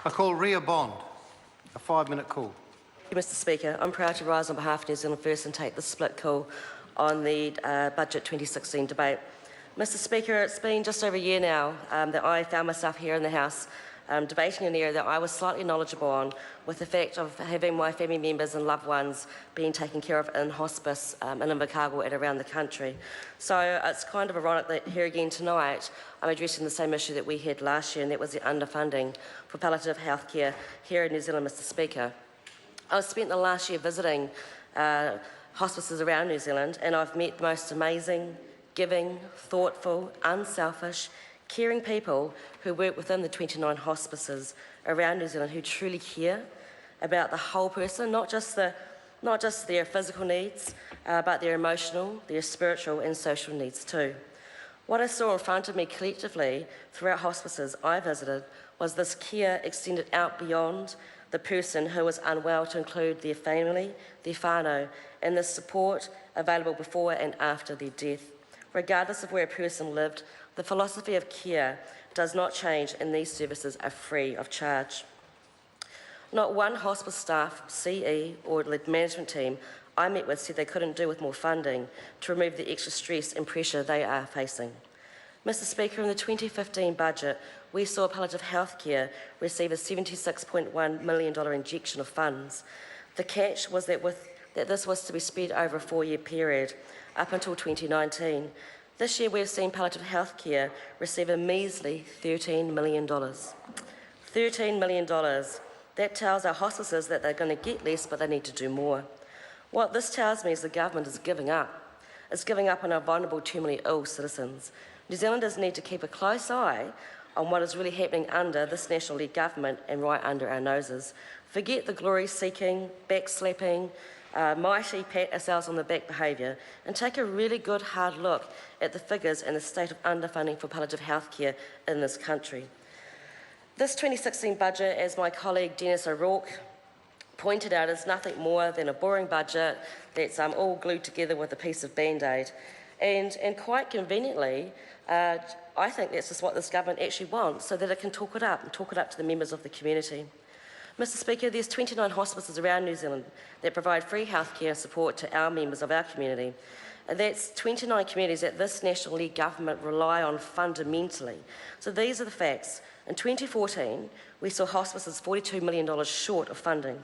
I call Ria Bond. A 5-minute call. Mr Speaker, I'm proud to rise on behalf of New Zealand First and take the split call on the Budget 2016 debate. Mr Speaker, it's been just over a year now that I found myself here in the House debating an area that I was slightly knowledgeable on, with the fact of having my family members and loved ones being taken care of in hospice in Invercargill and around the country. So it's kind of ironic that here again tonight I'm addressing the same issue that we had last year, and that was the underfunding for palliative health care here in New Zealand, Mr Speaker. I've spent the last year visiting hospices around New Zealand, and I've met the most amazing, giving, thoughtful, unselfish, caring people who work within the 29 hospices around New Zealand who truly care about the whole person, not just their physical needs, but their emotional, their spiritual and social needs too. What I saw in front of me collectively throughout hospices I visited was this care extended out beyond the person who was unwell, to include their family, their whānau, and the support available before and after their death. Regardless of where a person lived, the philosophy of care does not change, and these services are free of charge. Not one hospice staff, CE or management team I met with said they couldn't do with more funding to remove the extra stress and pressure they are facing. Mr Speaker, in the 2015 budget, we saw palliative health care receive a $76.1 million injection of funds. The catch was that this was to be spread over a 4-year period, up until 2019. This year we've seen palliative health care receive a measly $13 million. $13 million. That tells our hospices that they're going to get less, but they need to do more. What this tells me is the government is giving up. It's giving up on our vulnerable, terminally ill citizens. New Zealanders need to keep a close eye on what is really happening under this National-led government and right under our noses. Forget the glory-seeking, backslapping, mighty pat ourselves on the back behaviour, and take a really good hard look at the figures and the state of underfunding for palliative health care in this country. This 2016 budget, as my colleague Dennis O'Rourke pointed out, is nothing more than a boring budget that's all glued together with a piece of Band-Aid. And quite conveniently, I think that's just what this government actually wants, so that it can talk it up to the members of the community. Mr Speaker, there's 29 hospices around New Zealand that provide free health care and support to our members of our community. And that's 29 communities that this National-led government rely on fundamentally. So these are the facts. In 2014, we saw hospices $42 million short of funding.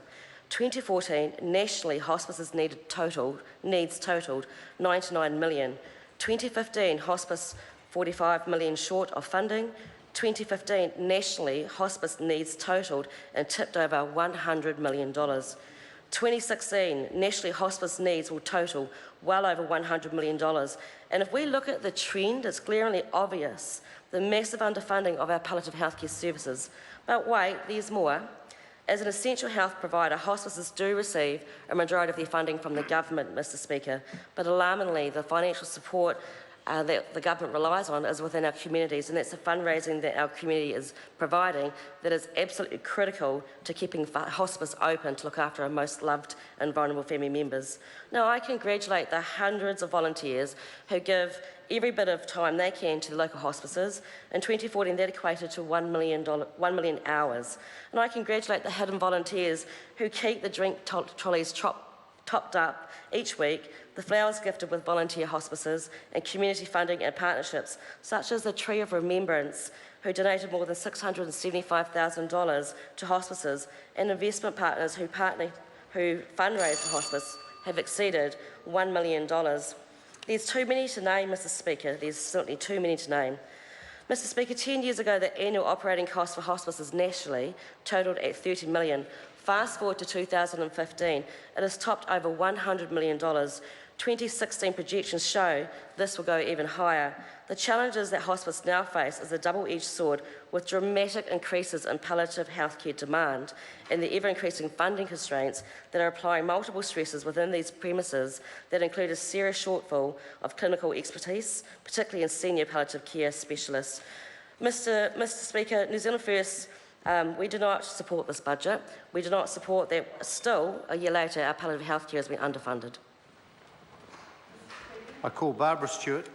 2014, nationally, hospices needs totaled $99 million. 2015, hospice $45 million short of funding. 2015, nationally, hospice needs totaled and tipped over $100 million. 2016, nationally, hospice needs will total well over $100 million. And if we look at the trend, it's glaringly obvious, the massive underfunding of our palliative healthcare services. But wait, there's more. As an essential health provider, hospices do receive a majority of their funding from the government, Mr Speaker, but alarmingly, the financial support that the government relies on is within our communities, and that's the fundraising that our community is providing that is absolutely critical to keeping hospice open to look after our most loved and vulnerable family members. Now, I congratulate the hundreds of volunteers who give every bit of time they can to the local hospices. In 2014, that equated to 1 million hours. And I congratulate the hidden volunteers who keep the drink trolleys topped up each week, the flowers gifted with volunteer hospices, and community funding and partnerships, such as the Tree of Remembrance, who donated more than $675,000 to hospices, and investment partners who fundraise for hospice have exceeded $1 million. There's too many to name, Mr Speaker. There's certainly too many to name. Mr Speaker, 10 years ago, the annual operating costs for hospices nationally totalled at $30 million. Fast forward to 2015, it has topped over $100 million. 2016 projections show this will go even higher. The challenges that hospice now face is a double-edged sword, with dramatic increases in palliative health care demand and the ever-increasing funding constraints that are applying multiple stresses within these premises that include a serious shortfall of clinical expertise, particularly in senior palliative care specialists. Mr Speaker, New Zealand First, we do not support this budget. We do not support that still, a year later, our palliative health care has been underfunded. I call Barbara Stewart.